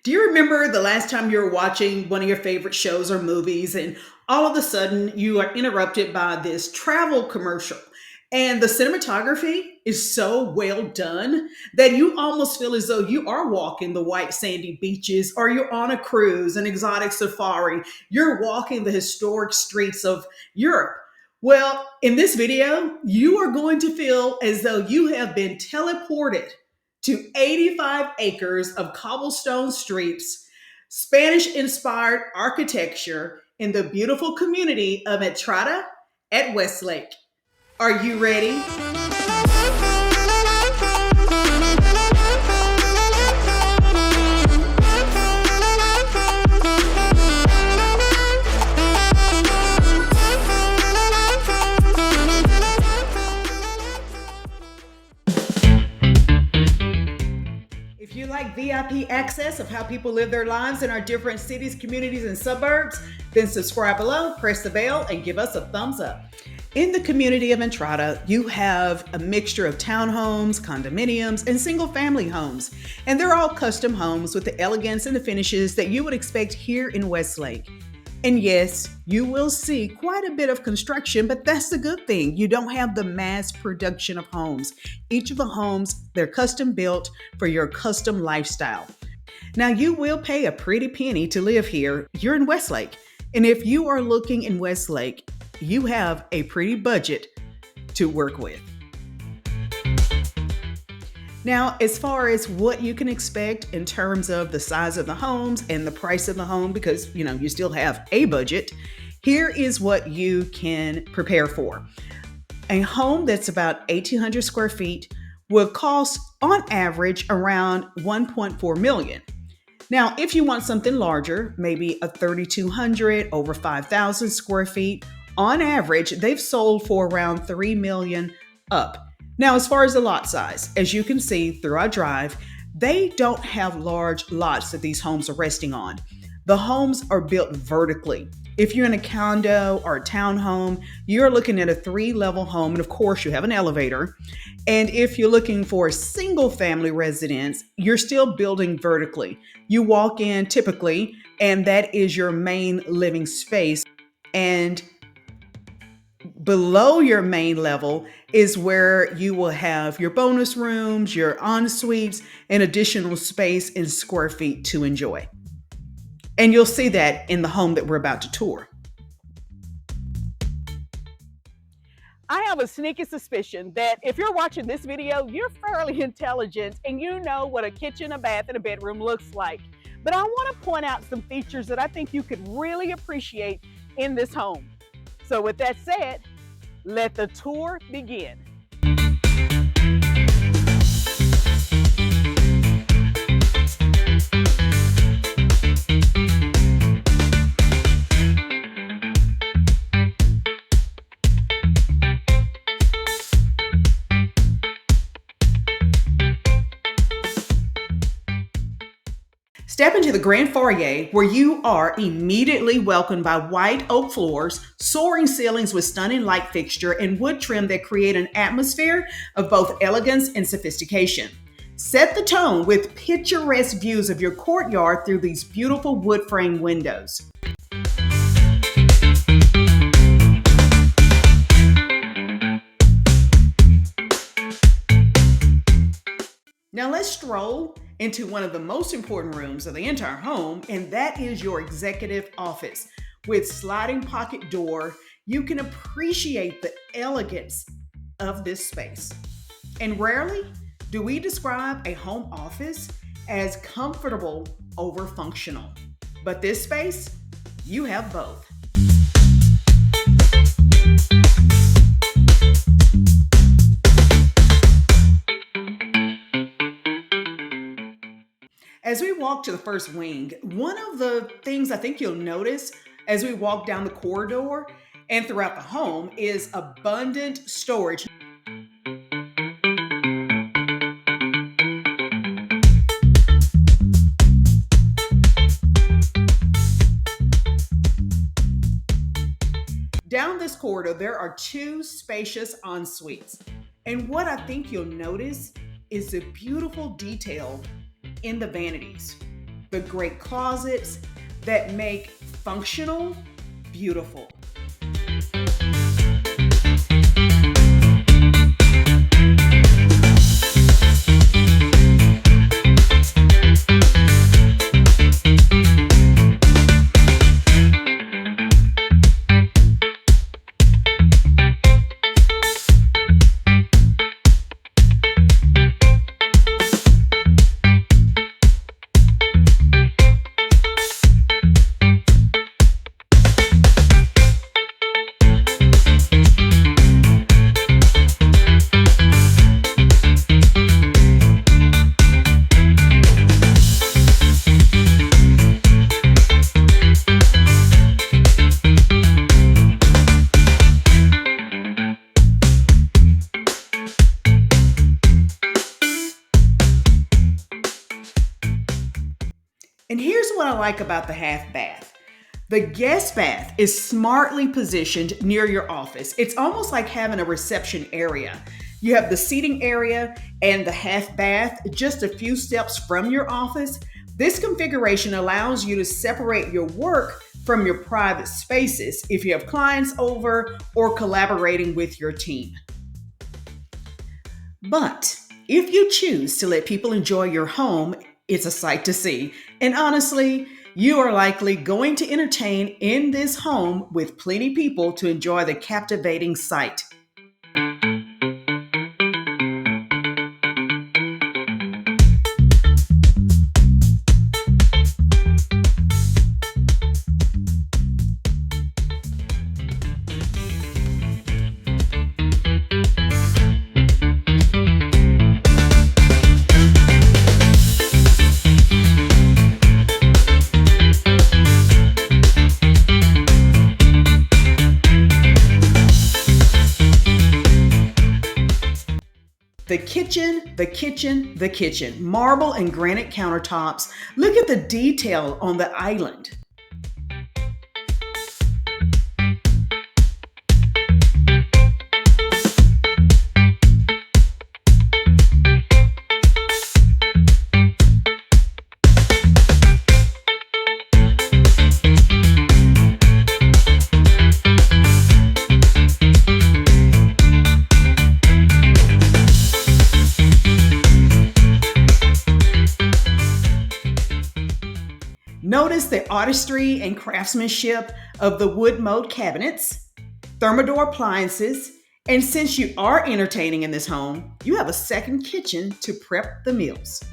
Do you remember the last time you were watching one of your favorite shows or movies, and all of a sudden you are interrupted by this travel commercial? And the cinematography is so well done that you almost feel as though you are walking the white sandy beaches, or you're on a cruise, an exotic safari. You're walking the historic streets of Europe. Well, in this video, you are going to feel as though you have been teleported to 85 acres of cobblestone streets, Spanish inspired architecture in the beautiful community of Entrada at Westlake. Are you ready? If you like VIP access of how people live their lives in our different cities, communities, and suburbs, then subscribe below, press the bell, and give us a thumbs up. In the community of Entrada, you have a mixture of townhomes, condominiums, and single-family homes. And they're all custom homes with the elegance and the finishes that you would expect here in Westlake. And yes, you will see quite a bit of construction, but that's the good thing. You don't have the mass production of homes. Each of the homes, they're custom built for your custom lifestyle. Now, you will pay a pretty penny to live here. You're in Westlake. And if you are looking in Westlake, you have a pretty budget to work with. Now, as far as what you can expect in terms of the size of the homes and the price of the home, because you still have a budget, here is what you can prepare for. A home that's about 1,800 square feet will cost on average around 1.4 million. Now, if you want something larger, maybe a 3,200 over 5,000 square feet, on average, they've sold for around 3 million up. Now, as far as the lot size, as you can see through our drive, they don't have large lots that these homes are resting on. The homes are built vertically. If you're in a condo or a townhome, you're looking at a 3-level home, and of course you have an elevator. And if you're looking for a single family residence, you're still building vertically. You walk in typically, and that is your main living space. And below your main level is where you will have your bonus rooms, your en-suites, and additional space in square feet to enjoy. And you'll see that in the home that we're about to tour. I have a sneaky suspicion that if you're watching this video, you're fairly intelligent and you know what a kitchen, a bath, and a bedroom looks like. But I want to point out some features that I think you could really appreciate in this home. So with that said, let the tour begin. Step into the grand foyer, where you are immediately welcomed by white oak floors, soaring ceilings with stunning light fixture, and wood trim that create an atmosphere of both elegance and sophistication. Set the tone with picturesque views of your courtyard through these beautiful wood frame windows. Now let's stroll into one of the most important rooms of the entire home, and that is your executive office. With sliding pocket door, you can appreciate the elegance of this space. And rarely do we describe a home office as comfortable over functional. But this space, you have both. As we walk to the first wing, one of the things I think you'll notice as we walk down the corridor and throughout the home is abundant storage. Down this corridor, there are 2 spacious en-suites. And what I think you'll notice is the beautiful detail in the vanities. the great closets that make functional beautiful. And here's what I like about the half bath. The guest bath is smartly positioned near your office. It's almost like having a reception area. You have the seating area and the half bath just a few steps from your office. This configuration allows you to separate your work from your private spaces if you have clients over or collaborating with your team. But if you choose to let people enjoy your home, it's a sight to see. And honestly, you are likely going to entertain in this home with plenty people to enjoy the captivating sight. The kitchen. Marble and granite countertops. Look at the detail on the island. Notice the artistry and craftsmanship of the wood mode cabinets, Thermador appliances, and since you are entertaining in this home, you have a second kitchen to prep the meals.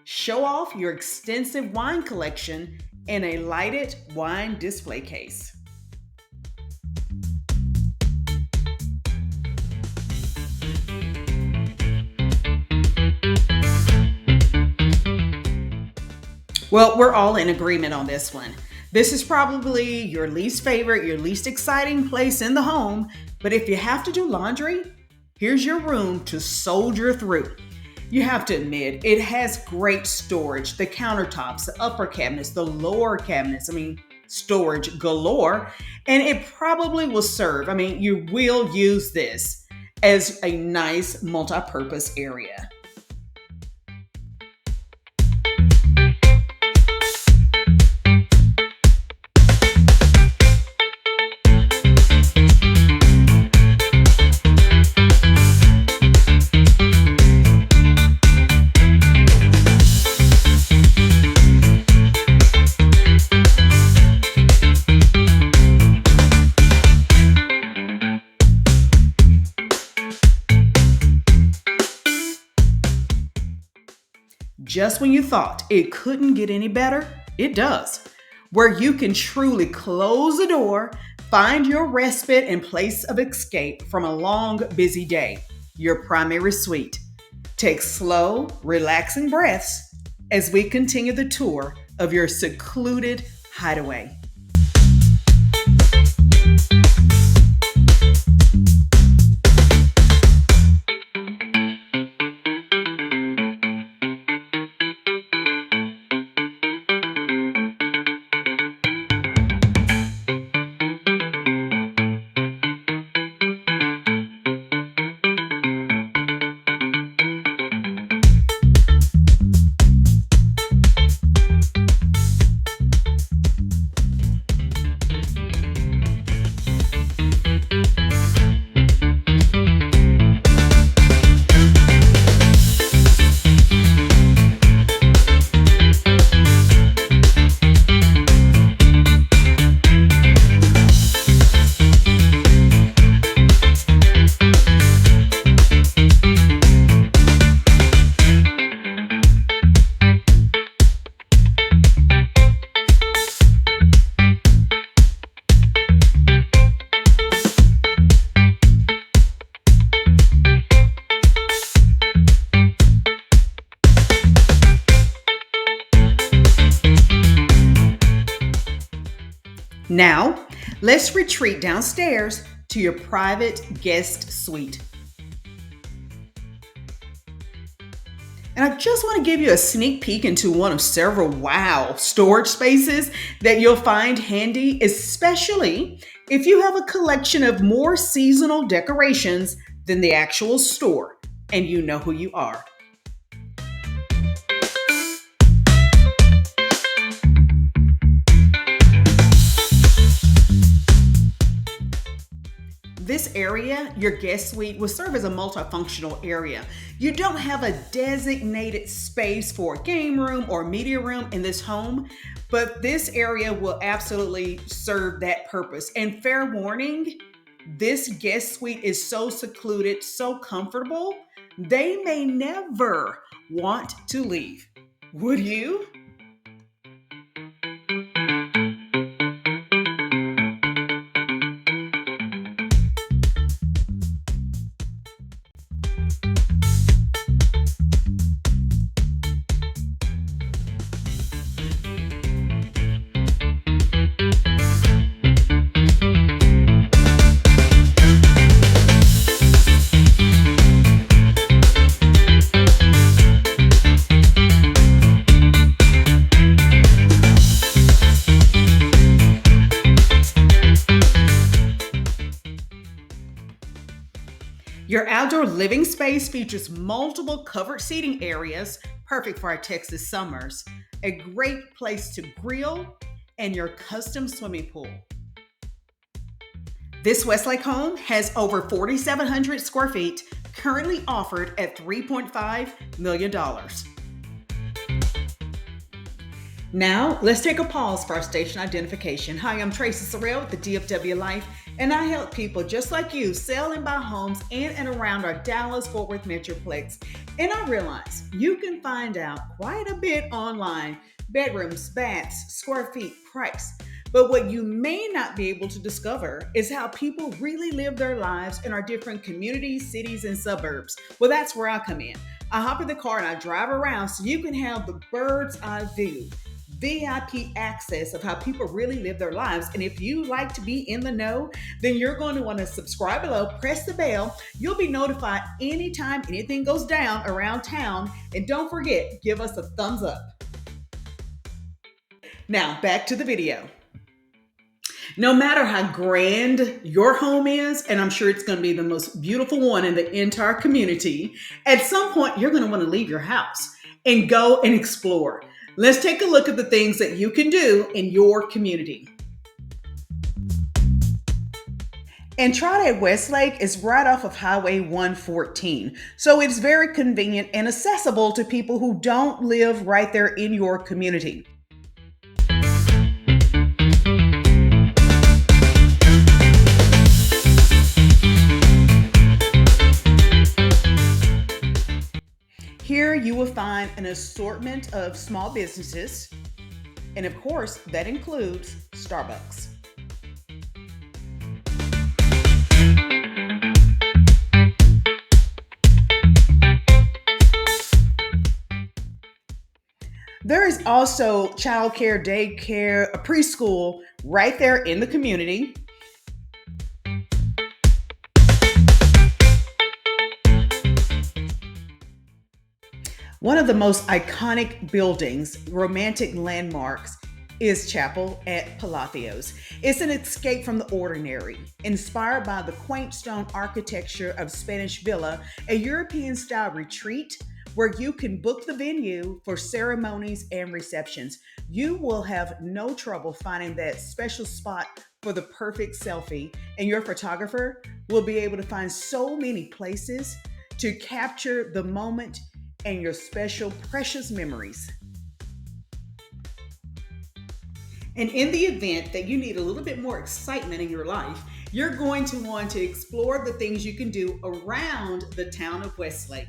Show off your extensive wine collection in a lighted wine display case. Well, we're all in agreement on this one. This is probably your least favorite, your least exciting place in the home, but if you have to do laundry, here's your room to soldier through. You have to admit, it has great storage. The countertops, the upper cabinets, the lower cabinets, storage galore. And it probably will serve, you will use this as a nice multi-purpose area. Just when you thought it couldn't get any better, it does. Where you can truly close the door, Find your respite and place of escape from a long, busy day, your primary suite. Take slow, relaxing breaths as we continue the tour of your secluded hideaway. Now, let's retreat downstairs to your private guest suite. And I just want to give you a sneak peek into one of several wow storage spaces that you'll find handy, especially if you have a collection of more seasonal decorations than the actual store, and you know who you are. This area, your guest suite, will serve as a multifunctional area. You don't have a designated space for a game room or media room in this home, but this area will absolutely serve that purpose. And fair warning, this guest suite is so secluded, so comfortable, they may never want to leave. Would you? Your outdoor living space features multiple covered seating areas, perfect for our Texas summers, a great place to grill, and your custom swimming pool. This Westlake home has over 4,700 square feet, currently offered at $3.5 million. Now, let's take a pause for our station identification. Hi, I'm Tracy Sorrell with the DFW Life, and I help people just like you sell and buy homes in and around our Dallas-Fort Worth Metroplex. And I realize you can find out quite a bit online: bedrooms, baths, square feet, price. But what you may not be able to discover is how people really live their lives in our different communities, cities, and suburbs. Well, that's where I come in. I hop in the car and I drive around so you can have the bird's eye view, VIP access of how people really live their lives. And if you like to be in the know, then you're going to want to subscribe below, press the bell. You'll be notified anytime anything goes down around town. And don't forget, give us a thumbs up. Now, back to the video. No matter how grand your home is, and I'm sure it's going to be the most beautiful one in the entire community, at some point you're going to want to leave your house and go and explore. Let's take a look at the things that you can do in your community. Entrada at Westlake is right off of Highway 114, so it's very convenient and accessible to people who don't live right there in your community. Here you will find an assortment of small businesses, and of course, that includes Starbucks. also childcare, daycare, a preschool right there in the community. One of the most iconic buildings, romantic landmarks, is Chapel at Palacios. It's an escape from the ordinary, inspired by the quaint stone architecture of Spanish Villa, a European style retreat where you can book the venue for ceremonies and receptions. You will have no trouble finding that special spot for the perfect selfie, and your photographer will be able to find so many places to capture the moment and your special, precious memories. And in the event that you need a little bit more excitement in your life, you're going to want to explore the things you can do around the town of Westlake.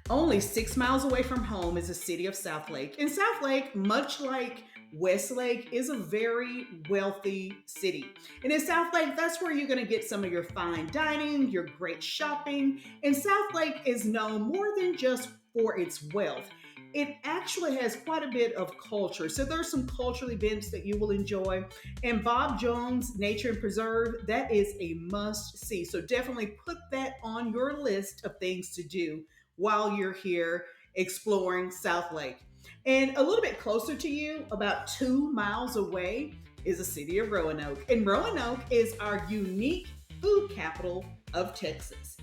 Only 6 miles away from home is the city of Southlake. And Southlake, much like Westlake, is a very wealthy city. And in Southlake, that's where you're going to get some of your fine dining, your great shopping. And Southlake is known more than just for its wealth. It actually has quite a bit of culture. So there's some cultural events that you will enjoy. And Bob Jones Nature and Preserve, that is a must see. So definitely put that on your list of things to do while you're here exploring Southlake. And a little bit closer to you, about 2 miles away, is the city of Roanoke. And Roanoke is our unique food capital of Texas.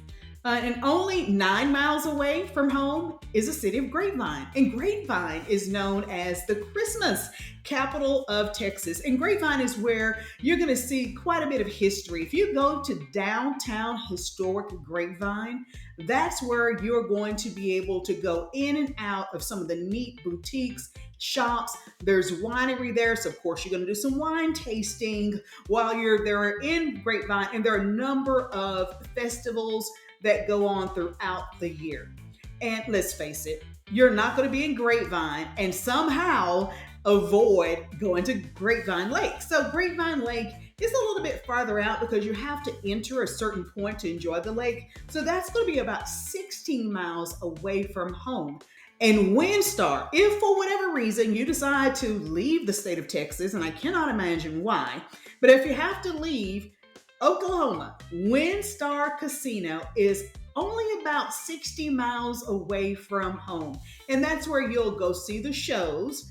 And only 9 miles away from home is the city of Grapevine. And Grapevine is known as the Christmas capital of Texas. And Grapevine is where you're going to see quite a bit of history. If you go to downtown historic Grapevine, that's where you're going to be able to go in and out of some of the neat boutiques, shops. There's winery there, so of course you're going to do some wine tasting while you're there in Grapevine. And there are a number of festivals that go on throughout the year. And let's face it, you're not going to be in Grapevine and somehow avoid going to Grapevine Lake. So Grapevine Lake is a little bit farther out because you have to enter a certain point to enjoy the lake. So that's going to be about 16 miles away from home. And WinStar, if for whatever reason you decide to leave the state of Texas, and I cannot imagine why, but if you have to leave Oklahoma, WinStar Casino is only about 60 miles away from home. And that's where you'll go see the shows,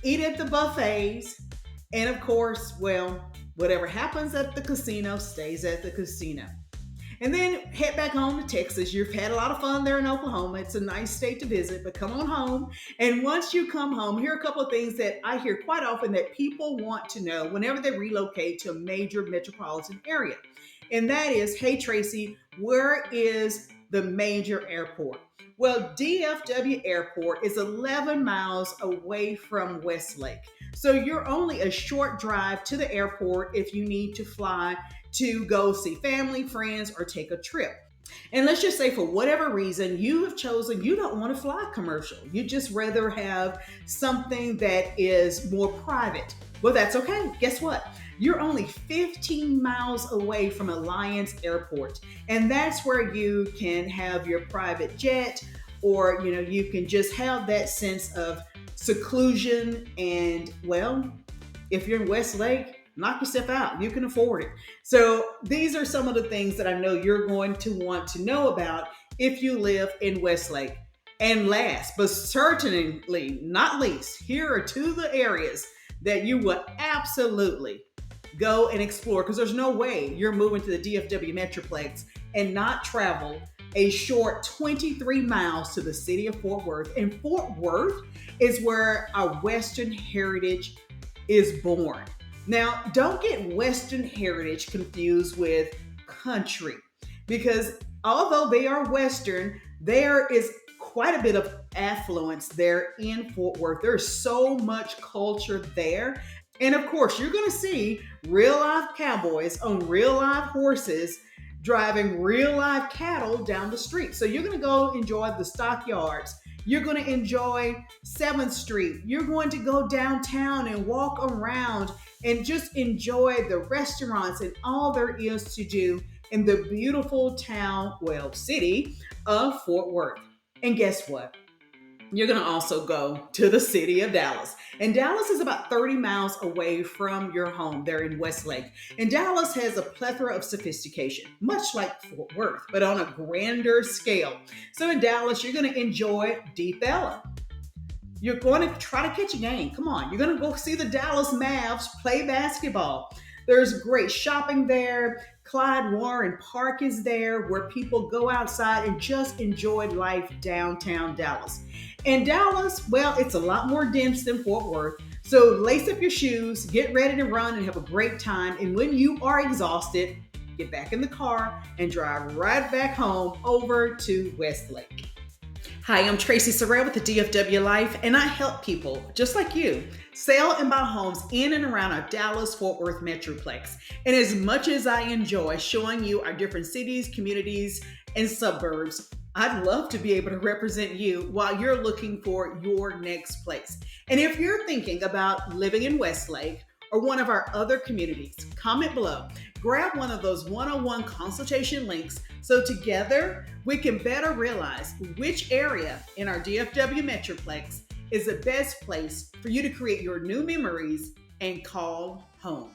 eat at the buffets, and of course, well, whatever happens at the casino stays at the casino. And then head back home to Texas. You've had a lot of fun there in Oklahoma. It's a nice state to visit, but come on home. And once you come home, here are a couple of things that I hear quite often that people want to know whenever they relocate to a major metropolitan area. And that is, hey, Tracy, where is the major airport? Well, DFW Airport is 11 miles away from Westlake. So you're only a short drive to the airport if you need to fly to go see family, friends, or take a trip. And let's just say for whatever reason, you have chosen you don't want to fly commercial. You just rather have something that is more private. Well, that's okay. Guess what? You're only 15 miles away from Alliance Airport. And that's where you can have your private jet, or you can just have that sense of seclusion. And well, if you're in Westlake, knock yourself out. You can afford it. So these are some of the things that I know you're going to want to know about if you live in Westlake. And last, but certainly not least, here are two of the areas that you will absolutely go and explore, because there's no way you're moving to the DFW Metroplex and not travel a short 23 miles to the city of Fort Worth. And Fort Worth is where our Western heritage is born. Now, don't get Western heritage confused with country, because although they are Western, there is quite a bit of affluence there in Fort Worth. There's so much culture there. And of course, you're going to see real life cowboys on real life horses driving real life cattle down the street. So you're going to go enjoy the stockyards. You're going to enjoy 7th Street. You're going to go downtown and walk around and just enjoy the restaurants and all there is to do in the beautiful town, well, city of Fort Worth. And guess what? You're going to also go to the city of Dallas. And Dallas is about 30 miles away from your home there in Westlake. And Dallas has a plethora of sophistication, much like Fort Worth, but on a grander scale. So in Dallas, you're going to enjoy Deep Ellum. You're going to try to catch a game. Come on. You're going to go see the Dallas Mavs play basketball. There's great shopping there. Clyde Warren Park is there where people go outside and just enjoy life downtown Dallas. And Dallas, well, it's a lot more dense than Fort Worth. So lace up your shoes, get ready to run and have a great time. And when you are exhausted, get back in the car and drive right back home over to Westlake. Hi, I'm Tracy Sorrell with the DFW Life, and I help people just like you sell and buy homes in and around our Dallas-Fort Worth Metroplex. And as much as I enjoy showing you our different cities, communities, and suburbs, I'd love to be able to represent you while you're looking for your next place. And if you're thinking about living in Westlake or one of our other communities, comment below. Grab one of those one-on-one consultation links so together we can better realize which area in our DFW Metroplex is the best place for you to create your new memories and call home.